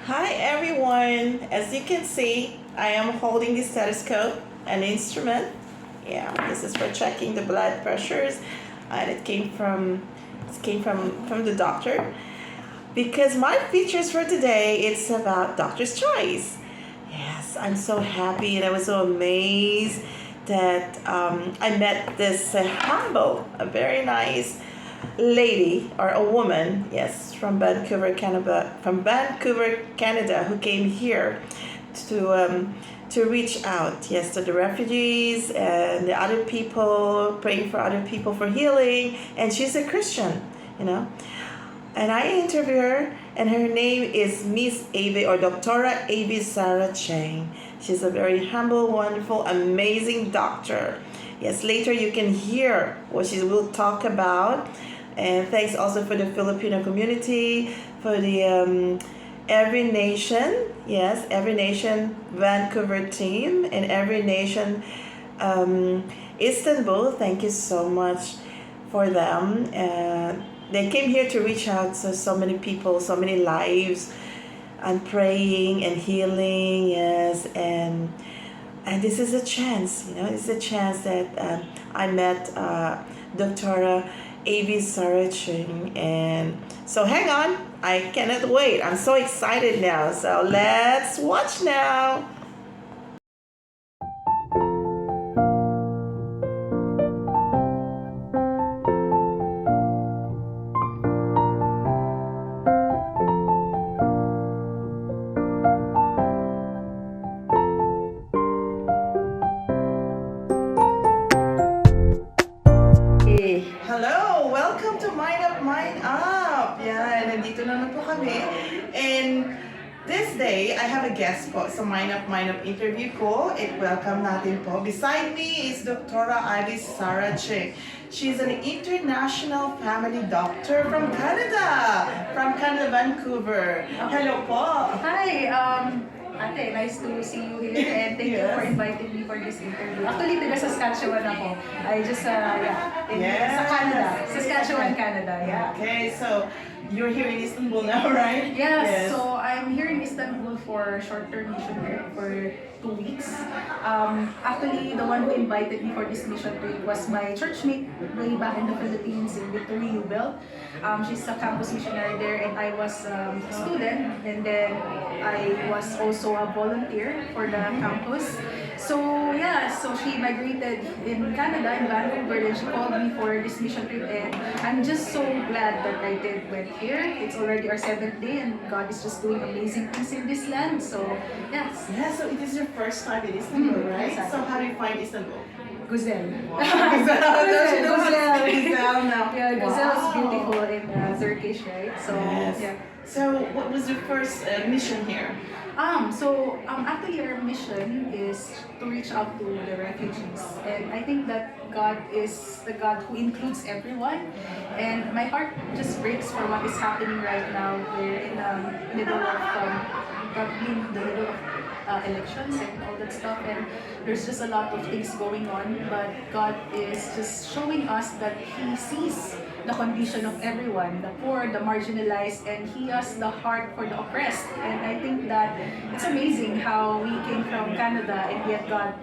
Hi everyone. As you can see, I am holding the stethoscope, an instrument. Yeah, this is for checking the blood pressures, and it came from the doctor. Because my features for today, it's about Doctor's Choice. Yes, I'm so happy and I was so amazed that I met this humble, a very nice lady or a woman, yes, from Vancouver, Canada, who came here to reach out, yes, to the refugees and the other people, praying for other people for healing. And she's a Christian, you know. And I interview her, and her name is Miss Avi or Doctora Avi Sarah Chang. She's a very humble, wonderful, amazing doctor. Yes, later you can hear what she will talk about. And thanks also for the Filipino community, for the Every Nation, yes, Every Nation Vancouver team, and Every Nation Istanbul. Thank you so much for them. They came here to reach out to so many people, so many lives, and praying and healing, yes, and this is a chance, it's a chance that I met Dr. Avi Saraching, and so hang on, I cannot wait. I'm so excited now. So let's watch now. Hello! Welcome to Mind Up, Mind Up! Yan, nandito na po kami. And this day, I have a guest po sa Mind Up interview ko. Welcome natin po. Beside me is Dr. Ivy Sarah Chick. She's an international family doctor from Canada, Vancouver. Hello po! Hi, Ate, nice to see you here and thank you for inviting me for this interview. Actually, taga Saskatchewan ako. I just, sa Canada. Saskatchewan, Canada, yeah. Okay, so you're here in Istanbul now, right? Yes, so I'm here in Istanbul for short-term mission trip for 2 weeks. Actually, the one who invited me for this mission trip was my churchmate way back in the Philippines in Victory, Ubel. She's a campus missionary there, and I was a student, and then I was also a volunteer for the campus. So yeah, so she migrated in Canada, in Vancouver, and she called me for this mission trip, and I'm just so glad that I did went here. It's already our 7th day, and God is just doing amazing things in this land. So yes. Yeah, so it is your first time in Istanbul, right? Exactly. So how do you find Istanbul? Güzel. Güzel now. Yeah, Güzel is Wow. beautiful in Turkish, right? So Yes. yeah. So what was your first mission here? Actually our mission is to reach out to the refugees, and I think that God is the God who includes everyone, and my heart just breaks for what is happening right now. We're in the middle of probably in the middle of elections and all that stuff, and there's just a lot of things going on, but God is just showing us that He sees the condition of everyone, the poor, the marginalized, and He has the heart for the oppressed. And I think that it's amazing how we came from Canada and yet God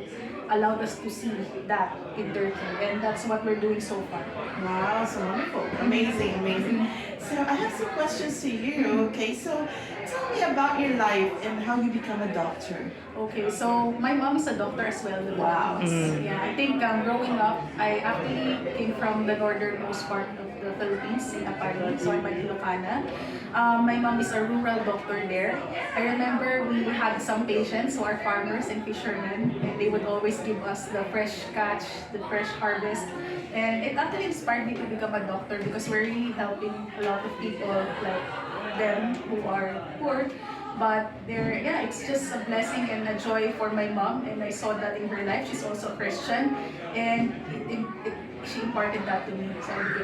allowed us to see that in Turkey, and that's what we're doing so far. Wow, so wonderful. Amazing, amazing. So I have some questions to you. Okay, so tell me about your life and how you become a doctor. Okay, so my mom is a doctor as well. Wow. Yeah, I think growing up, I actually came from the northernmost part of the Philippines in Apari, so I'm an Ilocana. My mom is a rural doctor there. I remember we had some patients who are farmers and fishermen, and they would always give us the fresh catch, the fresh harvest. And it actually inspired me to become a doctor because we're really helping a lot of people like them who are poor. But it's just a blessing and a joy for my mom, and I saw that in her life. She's also a Christian, and she imparted that to me.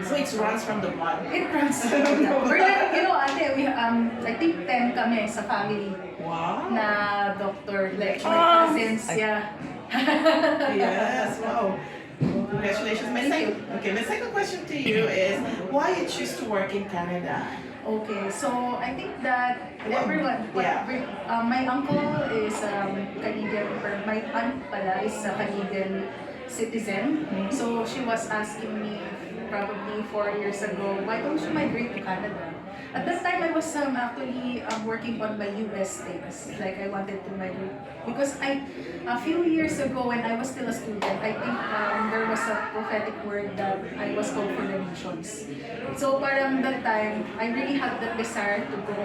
So it runs from the blood. It runs. We're like, ate, I think 10 kami sa family Wow. na doctor, like my cousins, yeah. Yes, wow. Congratulations. My second question to you is why you choose to work in Canada? Okay, so I think that Well, everyone, yeah. my uncle is Canadian, or my aunt pala is a Canadian citizen. Mhm. So she was asking me probably 4 years ago, why don't you migrate to Canada? At that time, I was actually working on my US things. Like I wanted to migrate because a few years ago when I was still a student, I think there was a prophetic word that I was called for the nations. So parang that time, I really had that desire to go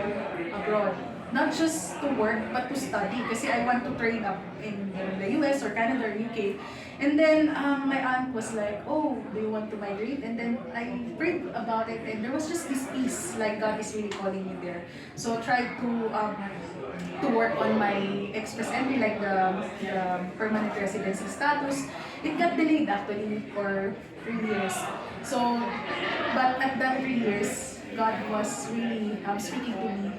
abroad. Not just to work, but to study. Kasi I want to train up in the US or Canada or UK. And then my aunt was like, oh, do you want to migrate? And then I prayed about it and there was just this peace, like God is really calling me there. So tried to work on my express entry, like the permanent residency status. It got delayed actually for 3 years. So, but at that 3 years, God was really speaking to me.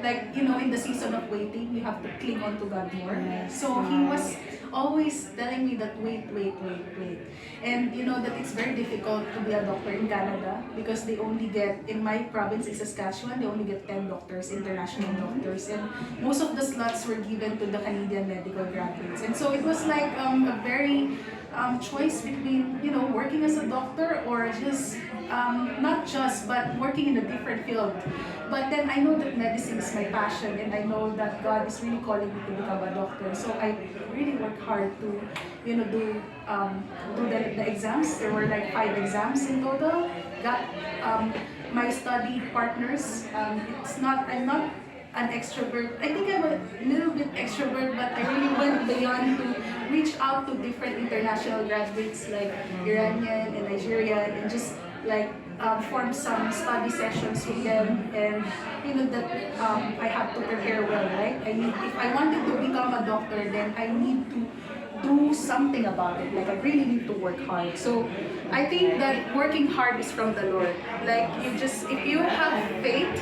Like, in the season of waiting, you have to cling on to God more. Yes. So He was always telling me that wait, wait, wait, wait. And you know that it's very difficult to be a doctor in Canada because they only get, in my province in Saskatchewan, they only get 10 doctors, international doctors. And most of the slots were given to the Canadian medical graduates. And so it was like a very choice between, working as a doctor or just, not just, but working in a different field. But then I know that medicine is my passion and I know that God is really calling me to become a doctor. So I really work hard to, do the exams. There were like 5 exams in total. Got my study partners. I'm not an extrovert. I think I'm a little bit extrovert, but I really went beyond to reach out to different international graduates like Iranian and Nigerian and just like form some study sessions with them, and that I have to prepare well, right? If I wanted to become a doctor, then I need to do something about it. Like I really need to work hard. So I think that working hard is from the Lord. Like if you have faith,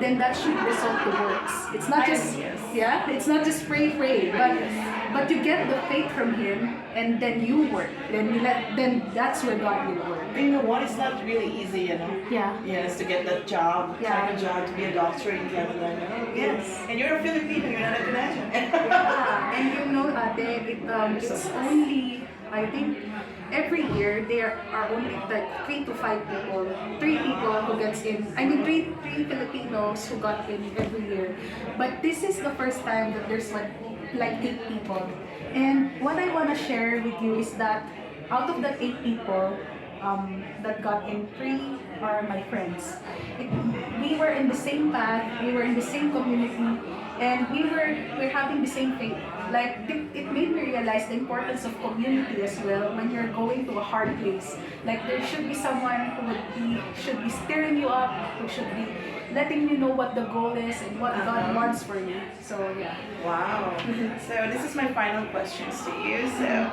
then that should result to works. It's not just it's not just pray, but you get the faith from Him, and then you work. Then that's where God will work. And you know what? It's not really easy, Yeah. Yes, to get that job, Yeah. type of job, to be a doctor in Canada. Yes. And you're a Filipino, you're not a Canadian. Yeah, and it's only, I think, every year there are only like 3 to 5 people, 3 people who gets in. I mean, three Filipinos who got in every year. But this is the first time that there's like 8 people. And what I want to share with you is that out of that 8 people, that got in, 3 are my friends. We were in the same path, we were in the same community, and we're having the same faith. Like it made me realize the importance of community as well when you're going to a hard place. Like there should be someone who should be stirring you up, who should be letting you know what the goal is and what God wants for you. So yeah. Wow. So this is my final questions to you. So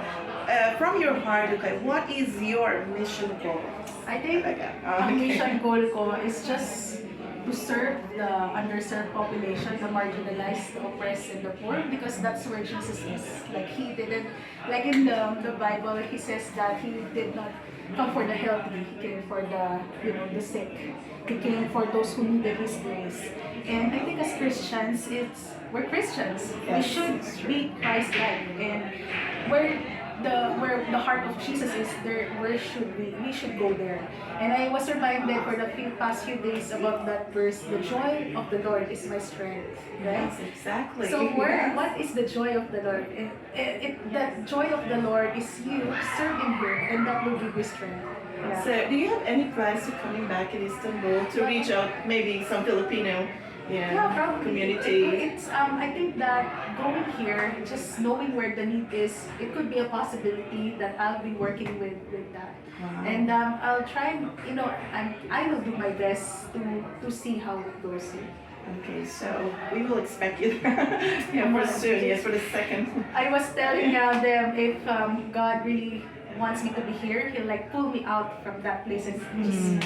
from your heart, okay, what is your mission goal? I think ang mission goal ko is just to serve the underserved population, the marginalized, the oppressed, and the poor, because that's where Jesus is. Like He didn't, like in the Bible, He says that He did not come for the healthy. He came for the sick. He came for those who needed His grace. And I think as Christians, we're Christians. We Yes. should be Christ-like, and where the heart of Jesus is there, where should we should go there. And I was reminded for the past few days about that verse, the joy of the Lord is my strength, right? Yes, exactly. So what is the joy of the Lord? The joy of the Lord is you serving Him, and that will give you strength. Yeah. So do you have any plans to coming back in Istanbul to reach out maybe some Filipino Probably. community? It's I think that going here, just knowing where the need is, it could be a possibility that I'll be working with that. Wow. And I'll try, I will do my best to see how it goes. Okay, so we will expect you for soon, yes, for the second. I was telling them if God really wants me to be here, he'll like pull me out from that place and just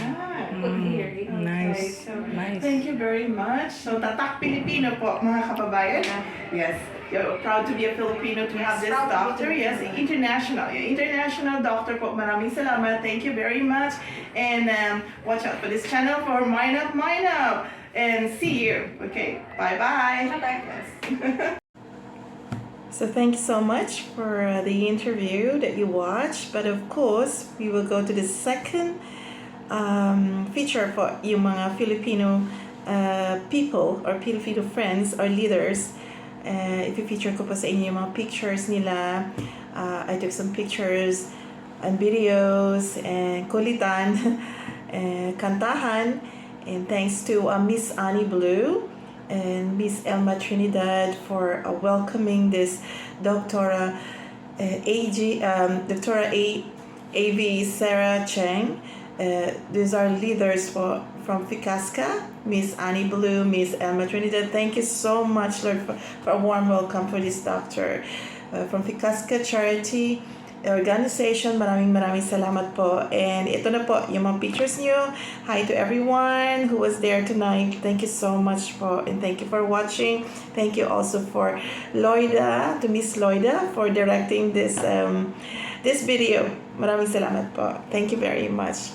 put me here. You know? Nice. So, Nice. Thank you very much. So, tatak Pilipino po, mga kababayan. Yes, you're proud to be a Filipino to have this Proud to be doctor. Yes, international doctor po. Maraming salamat. Thank you very much. And watch out for this channel for Mine Up. And see you. Okay, bye-bye. bye-bye. So thank you so much for the interview that you watched. But of course, we will go to the second feature for yung mga Filipino people or Filipino friends or leaders. If-feature ko po sa inyo yung mga pictures nila. I took some pictures and videos and kulitan and kantahan. And thanks to Miss Annie Blue and Miss Elma Trinidad for welcoming this Doctora A.V. Sarah Cheng. These are leaders from Ficaska, Miss Annie Blue, Miss Elma Trinidad. Thank you so much, Lord, for a warm welcome for this doctor. From Ficaska Charity Organization, maraming salamat po. And ito na po, yung mga pictures niyo. Hi to everyone who was there tonight. Thank you so much po, and thank you for watching. Thank you also for Loida, to Miss Loida, for directing this video. Maraming salamat po. Thank you very much.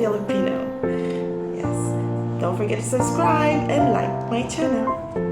Filipino. Yes. Don't forget to subscribe and like my channel.